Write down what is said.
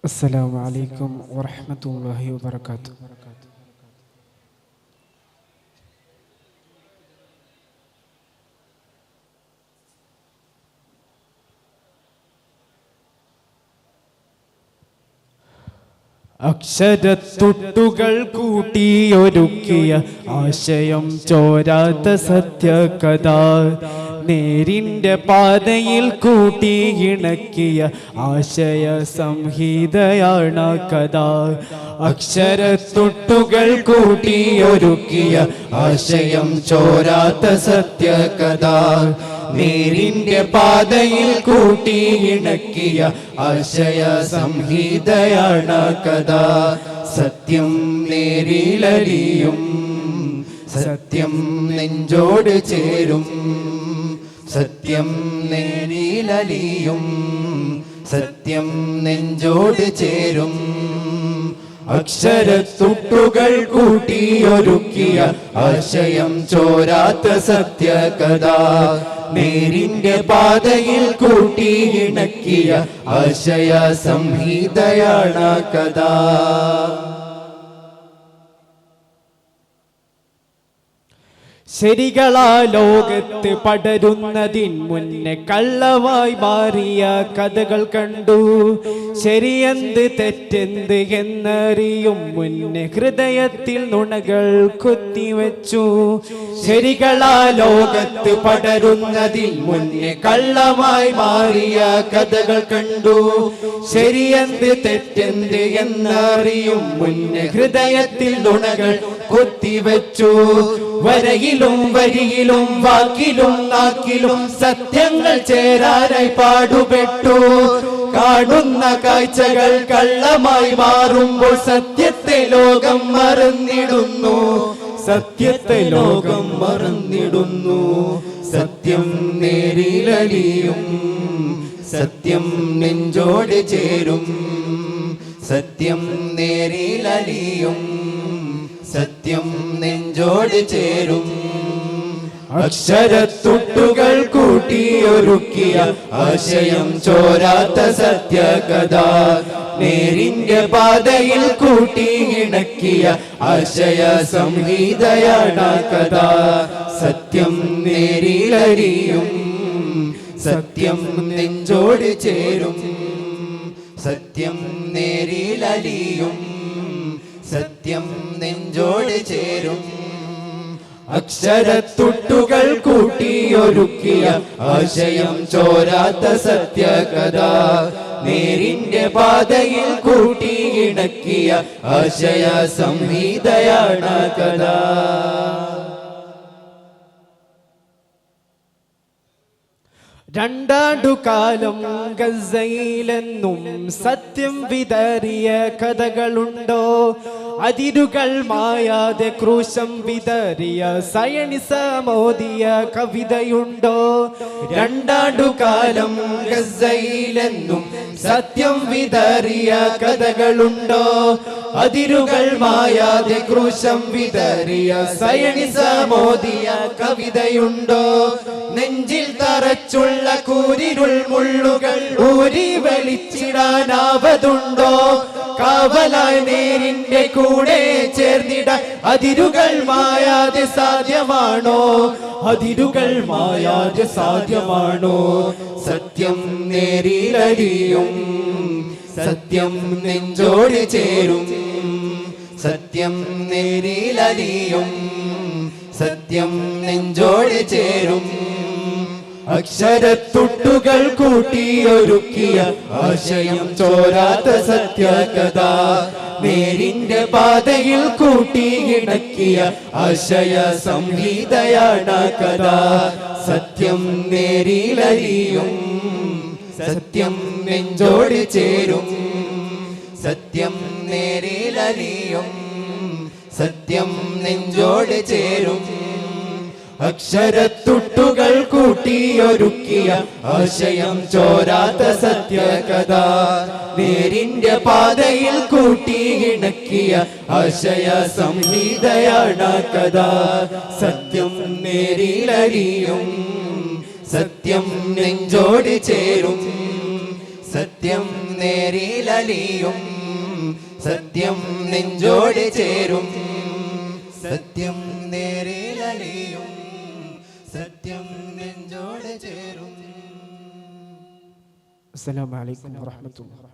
السلام عليكم ورحمة الله وبركاته. അക്ഷരത്തുട്ടുകൾ കൂട്ടിയൊരുക്കിയ ആശയം ചോരാത്ത സത്യകഥ, നേരിൻ്റെ പാതയിൽ കൂട്ടിയിണക്കിയ ആശയ സംഹിതയാണ് കഥ. അക്ഷരത്തുട്ടുകൾ കൂട്ടിയൊരുക്കിയ ആശയം ചോരാത്ത സത്യകഥ, നേരിൻ്റെ പാതയിൽ കൂട്ടിയിണക്കിയ ആശയ സംഹിതയാണ് കഥ. സത്യം നേരിലലിയും, സത്യം നെഞ്ചോട് ചേരും, സത്യം നേരിലലിയും, സത്യം നെഞ്ചോട് ചേരും. അക്ഷരത്തുട്ടുകൾ കൂട്ടിയൊരുക്കിയ ആശയം ചോരാത്ത സത്യകഥ, നേരിൻ്റെ പാതയിൽ കൂട്ടിയിണക്കിയ ആശയ സംഹിതയാണ് കഥ. ശരികളാ ലോകത്ത് പടരുന്നതിൻ മുന്നേ കള്ളവായി മാറിയ കഥകൾ കണ്ടു. ശരിയെന്ത് തെറ്റെന്ത് എന്നറിയും മുന്നേ ഹൃദയത്തിൽ നുണകൾ കുത്തിവെച്ചു. ശരികളാ ലോകത്ത് പടരുന്നതിൻ മുന്നേ കള്ളമായി മാറിയ കഥകൾ കണ്ടു. ശരിയെന്ത് തെറ്റെന്ത് എന്നറിയും മുന്നേ ഹൃദയത്തിൽ നുണകൾ കുത്തിവെച്ചു. വരയിലും വരിയിലും വാക്കിലും നാക്കിലും സത്യങ്ങൾ ചേരാനായി പാടുപെട്ടു. കാണുന്ന കാഴ്ചകൾ കള്ളമായി മാറുമ്പോൾ സത്യത്തെ ലോകം മറന്നിടുന്നു, സത്യത്തെ ലോകം മറന്നിടുന്നു. സത്യം നേരിലലിയും, സത്യം നെഞ്ചോട് ചേരും, സത്യം നേരിലലിയും, സത്യം നെഞ്ചോട് ചേരും. അക്ഷരത്തുട്ടുകൾ കൂട്ടിയൊരുക്കിയ ആശയം ചോരാത്ത സത്യകഥ, നേരിൻ്റെ പാതയിൽ കൂട്ടിയിണക്കിയ ആശയ സംഹിതയാണ് കഥ. സത്യം നേരിലറിയും, സത്യം നെഞ്ചോട് ചേരും, സത്യം നേരിലറിയും, സത്യം നെഞ്ചോട് ചേരും. അക്ഷരത്തുട്ടുകൾ കൂട്ടിയൊരുക്കിയ ആശയം ചോരാത്ത സത്യകഥ, നേരിൻ്റെ പാതയിൽ കൂട്ടിയിണക്കിയ ആശയ സംഹിതയാണ് കഥ. രണ്ടാണ്ടുകാലം ഗസയിലെന്നും സത്യം വിതറിയ കഥകളുണ്ടോ? അതിരുകൾ മായാതെ ക്രൂശം വിതറിയ സയനിസമോദിയ കവിതയുണ്ടോ? രണ്ടാണ്ടുകാലം ഗസയിലെന്നും സത്യം വിതറിയ കഥകളുണ്ടോ? അതിരുകൾ മായാതെ ക്രൂശം വിതറിയ സയനിസമോദിയ കവിതയുണ്ടോ? നെഞ്ചിൽ തറച്ചുള്ള കൂരിരുൾ മുള്ളുകൾ ഊരി വലിച്ചിടാനാവതുണ്ടോ? കാവലായി നേരിന്റെ കൂടെ ചേർന്നിട അതിരുകൾ മായാതെ സാധ്യമാണോ? അതിരുകൾ മായാതെ സാധ്യമാണോ? സത്യം നേരിലറിയും, സത്യം നെഞ്ചോട് ചേരും, സത്യം നേരിലറിയും, സത്യം നെഞ്ചോട് ചേരും. അക്ഷരത്തുട്ടുകൾ കൂട്ടിയൊരുക്കിയ ആശയം ചോരാത്ത സത്യകഥ, നേരിൻ്റെ പാതയിൽ കൂട്ടിയിണക്കിയ ആശയ സംഹിതയാണ് കഥ. സത്യം നേരിലറിയും, സത്യം നെഞ്ചോട് ചേരും, സത്യം നേരിലറിയും, സത്യം നെഞ്ചോട് ചേരും. അക്ഷരത്തുട്ടുകൾ കൂട്ടിയൊരുക്കിയ ആശയം ചോരാത്ത സത്യകഥ, നേരിൻ്റെ പാതയിൽ കൂട്ടിയിണക്കിയ ആശയ സംഹിതയാണ് കഥ. സത്യം നേരിലറിയും, സത്യം നെഞ്ചോട് ചേരും, സത്യം നേരിലലിയും സത്യം നെഞ്ചോട് ചേരും സത്യം നേരിലലിയും സത്യം നെഞ്ചോട് ചേരും. അസ്സലാമു അലൈക്കും വറഹ്മത്തുള്ളാഹി.